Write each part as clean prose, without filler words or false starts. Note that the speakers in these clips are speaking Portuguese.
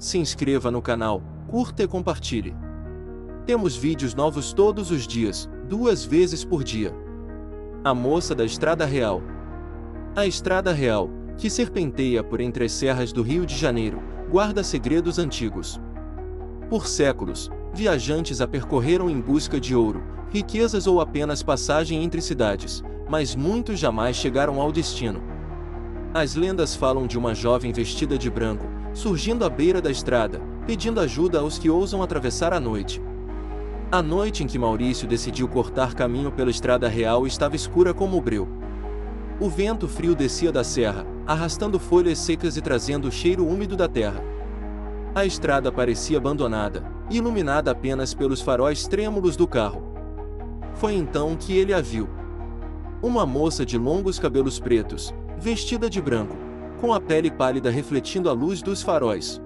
se inscreva no canal, curta e compartilhe. Temos vídeos novos todos os dias, 2 vezes por dia. A moça da Estrada Real. A Estrada Real, que serpenteia por entre as serras do Rio de Janeiro, guarda segredos antigos. Por séculos, viajantes a percorreram em busca de ouro, riquezas ou apenas passagem entre cidades, mas muitos jamais chegaram ao destino. As lendas falam de uma jovem vestida de branco, surgindo à beira da estrada, pedindo ajuda aos que ousam atravessar a noite. A noite em que Maurício decidiu cortar caminho pela Estrada Real estava escura como o breu. O vento frio descia da serra, arrastando folhas secas e trazendo o cheiro úmido da terra. A estrada parecia abandonada, iluminada apenas pelos faróis trêmulos do carro. Foi então que ele a viu. Uma moça de longos cabelos pretos, vestida de branco, com a pele pálida refletindo a luz dos faróis.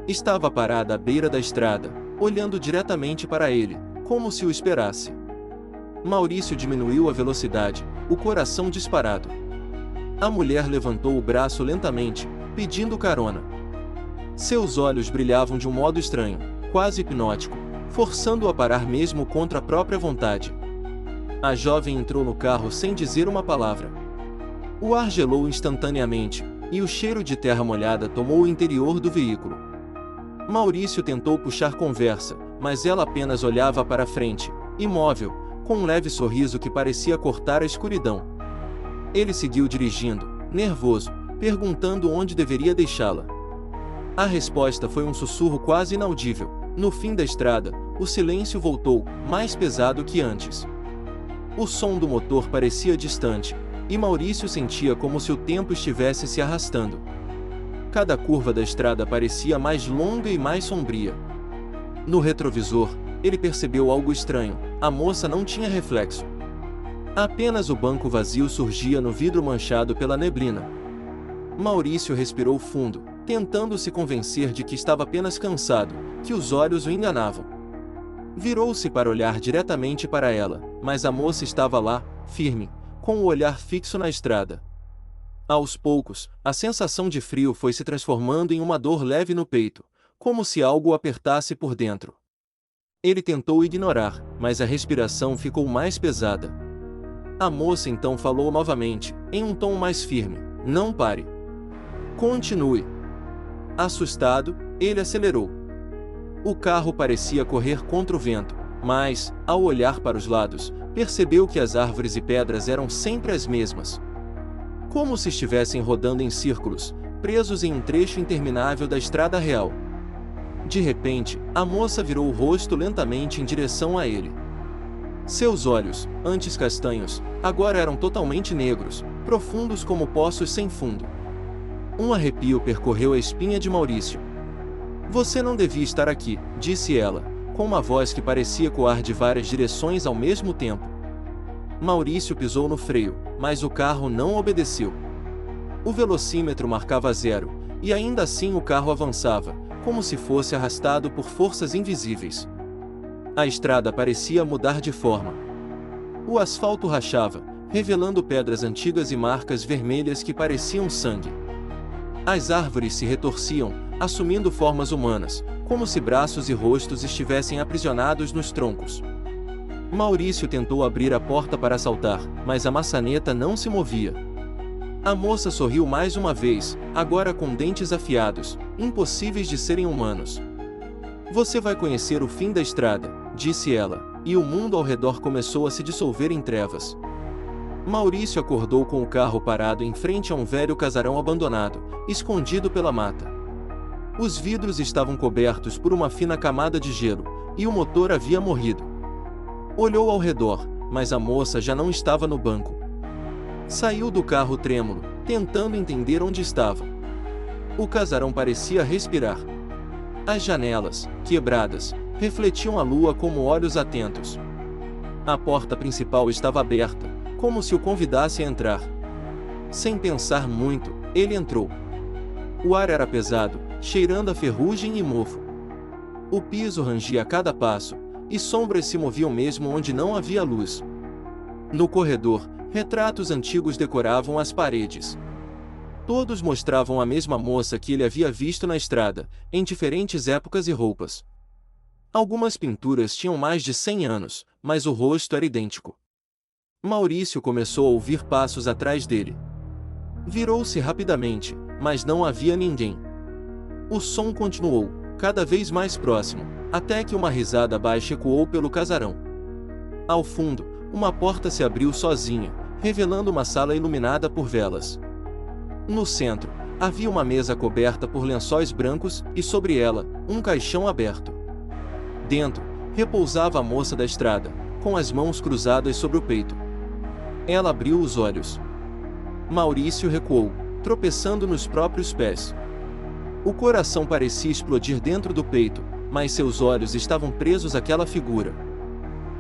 Estava parada à beira da estrada, olhando diretamente para ele, como se o esperasse. Maurício diminuiu a velocidade, o coração disparado. A mulher levantou o braço lentamente, pedindo carona. Seus olhos brilhavam de um modo estranho, quase hipnótico, forçando-o a parar mesmo contra a própria vontade. A jovem entrou no carro sem dizer uma palavra. O ar gelou instantaneamente, e o cheiro de terra molhada tomou o interior do veículo. Maurício tentou puxar conversa, mas ela apenas olhava para frente, imóvel, com um leve sorriso que parecia cortar a escuridão. Ele seguiu dirigindo, nervoso, perguntando onde deveria deixá-la. A resposta foi um sussurro quase inaudível. No fim da estrada, o silêncio voltou, mais pesado que antes. O som do motor parecia distante, e Maurício sentia como se o tempo estivesse se arrastando. Cada curva da estrada parecia mais longa e mais sombria. No retrovisor, ele percebeu algo estranho: a moça não tinha reflexo. Apenas o banco vazio surgia no vidro manchado pela neblina. Maurício respirou fundo, tentando se convencer de que estava apenas cansado, que os olhos o enganavam. Virou-se para olhar diretamente para ela, mas a moça estava lá, firme, com o olhar fixo na estrada. Aos poucos, a sensação de frio foi se transformando em uma dor leve no peito, como se algo o apertasse por dentro. Ele tentou ignorar, mas a respiração ficou mais pesada. A moça então falou novamente, em um tom mais firme: "Não pare. Continue." Assustado, ele acelerou. O carro parecia correr contra o vento, mas, ao olhar para os lados, percebeu que as árvores e pedras eram sempre as mesmas. Como se estivessem rodando em círculos, presos em um trecho interminável da Estrada Real. De repente, a moça virou o rosto lentamente em direção a ele. Seus olhos, antes castanhos, agora eram totalmente negros, profundos como poços sem fundo. Um arrepio percorreu a espinha de Maurício. "Você não devia estar aqui", disse ela, com uma voz que parecia ecoar de várias direções ao mesmo tempo. Maurício pisou no freio, mas o carro não obedeceu. O velocímetro marcava 0, e ainda assim o carro avançava, como se fosse arrastado por forças invisíveis. A estrada parecia mudar de forma. O asfalto rachava, revelando pedras antigas e marcas vermelhas que pareciam sangue. As árvores se retorciam, assumindo formas humanas, como se braços e rostos estivessem aprisionados nos troncos. Maurício tentou abrir a porta para saltar, mas a maçaneta não se movia. A moça sorriu mais uma vez, agora com dentes afiados, impossíveis de serem humanos. "Você vai conhecer o fim da estrada", disse ela, e o mundo ao redor começou a se dissolver em trevas. Maurício acordou com o carro parado em frente a um velho casarão abandonado, escondido pela mata. Os vidros estavam cobertos por uma fina camada de gelo, e o motor havia morrido. Olhou ao redor, mas a moça já não estava no banco. Saiu do carro trêmulo, tentando entender onde estava. O casarão parecia respirar. As janelas, quebradas, refletiam a lua como olhos atentos. A porta principal estava aberta, como se o convidasse a entrar. Sem pensar muito, ele entrou. O ar era pesado, cheirando a ferrugem e mofo. O piso rangia a cada passo, e sombras se moviam mesmo onde não havia luz. No corredor, retratos antigos decoravam as paredes. Todos mostravam a mesma moça que ele havia visto na estrada, em diferentes épocas e roupas. Algumas pinturas tinham mais de 100 anos, mas o rosto era idêntico. Maurício começou a ouvir passos atrás dele. Virou-se rapidamente, mas não havia ninguém. O som continuou, cada vez mais próximo, até que uma risada baixa ecoou pelo casarão. Ao fundo, uma porta se abriu sozinha, revelando uma sala iluminada por velas. No centro, havia uma mesa coberta por lençóis brancos e sobre ela, um caixão aberto. Dentro, repousava a moça da estrada, com as mãos cruzadas sobre o peito. Ela abriu os olhos. Maurício recuou, tropeçando nos próprios pés. O coração parecia explodir dentro do peito, mas seus olhos estavam presos àquela figura.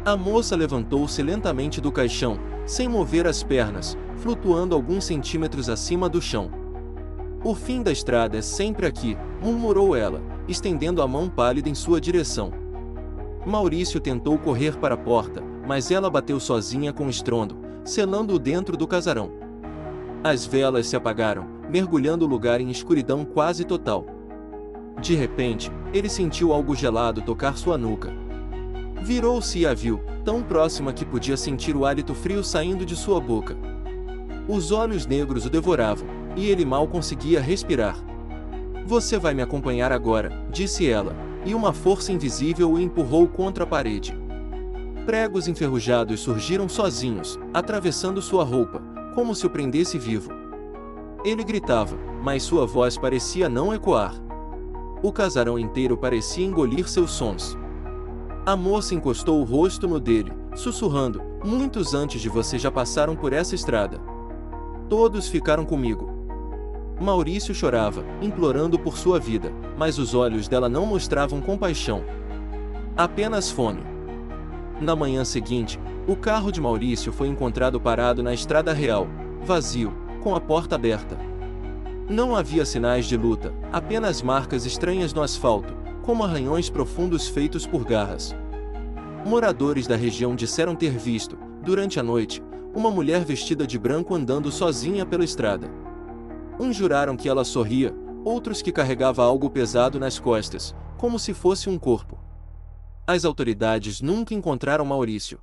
A moça levantou-se lentamente do caixão, sem mover as pernas, flutuando alguns centímetros acima do chão. "O fim da estrada é sempre aqui", murmurou ela, estendendo a mão pálida em sua direção. Maurício tentou correr para a porta, mas ela bateu sozinha com estrondo, selando-o dentro do casarão. As velas se apagaram, mergulhando o lugar em escuridão quase total. De repente, ele sentiu algo gelado tocar sua nuca. Virou-se e a viu, tão próxima que podia sentir o hálito frio saindo de sua boca. Os olhos negros o devoravam, e ele mal conseguia respirar. "Você vai me acompanhar agora", disse ela, e uma força invisível o empurrou contra a parede. Pregos enferrujados surgiram sozinhos, atravessando sua roupa, como se o prendesse vivo. Ele gritava, mas sua voz parecia não ecoar. O casarão inteiro parecia engolir seus sons. A moça encostou o rosto no dele, sussurrando: "Muitos antes de você já passaram por essa estrada. Todos ficaram comigo." Maurício chorava, implorando por sua vida, mas os olhos dela não mostravam compaixão. Apenas fome. Na manhã seguinte, o carro de Maurício foi encontrado parado na estrada real, vazio, com a porta aberta. Não havia sinais de luta, apenas marcas estranhas no asfalto, como arranhões profundos feitos por garras. Moradores da região disseram ter visto, durante a noite, uma mulher vestida de branco andando sozinha pela estrada. Uns juraram que ela sorria, outros que carregava algo pesado nas costas, como se fosse um corpo. As autoridades nunca encontraram Maurício.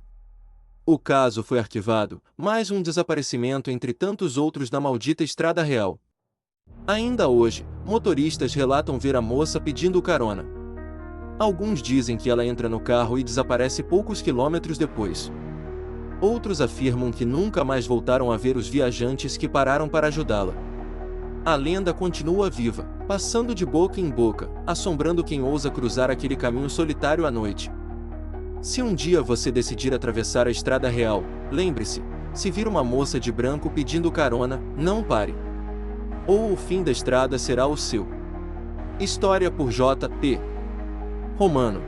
O caso foi arquivado, mais um desaparecimento entre tantos outros da maldita estrada real. Ainda hoje, motoristas relatam ver a moça pedindo carona. Alguns dizem que ela entra no carro e desaparece poucos quilômetros depois. Outros afirmam que nunca mais voltaram a ver os viajantes que pararam para ajudá-la. A lenda continua viva, passando de boca em boca, assombrando quem ousa cruzar aquele caminho solitário à noite. Se um dia você decidir atravessar a estrada real, lembre-se, se vir uma moça de branco pedindo carona, não pare. Ou o fim da estrada será o seu. História por J.P. Romano.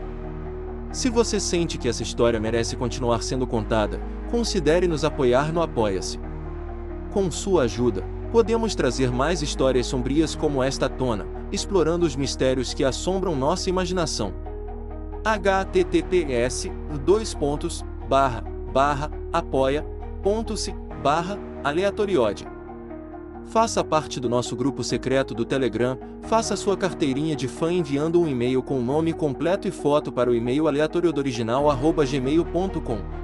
Se você sente que essa história merece continuar sendo contada, considere nos apoiar no Apoia-se. Com sua ajuda, podemos trazer mais histórias sombrias como esta à tona, explorando os mistérios que assombram nossa imaginação. https://apoia.se/aleatoriode. Faça parte do nosso grupo secreto do Telegram, faça sua carteirinha de fã enviando um e-mail com o nome completo e foto para o e-mail aleatoriodoriginal@gmail.com.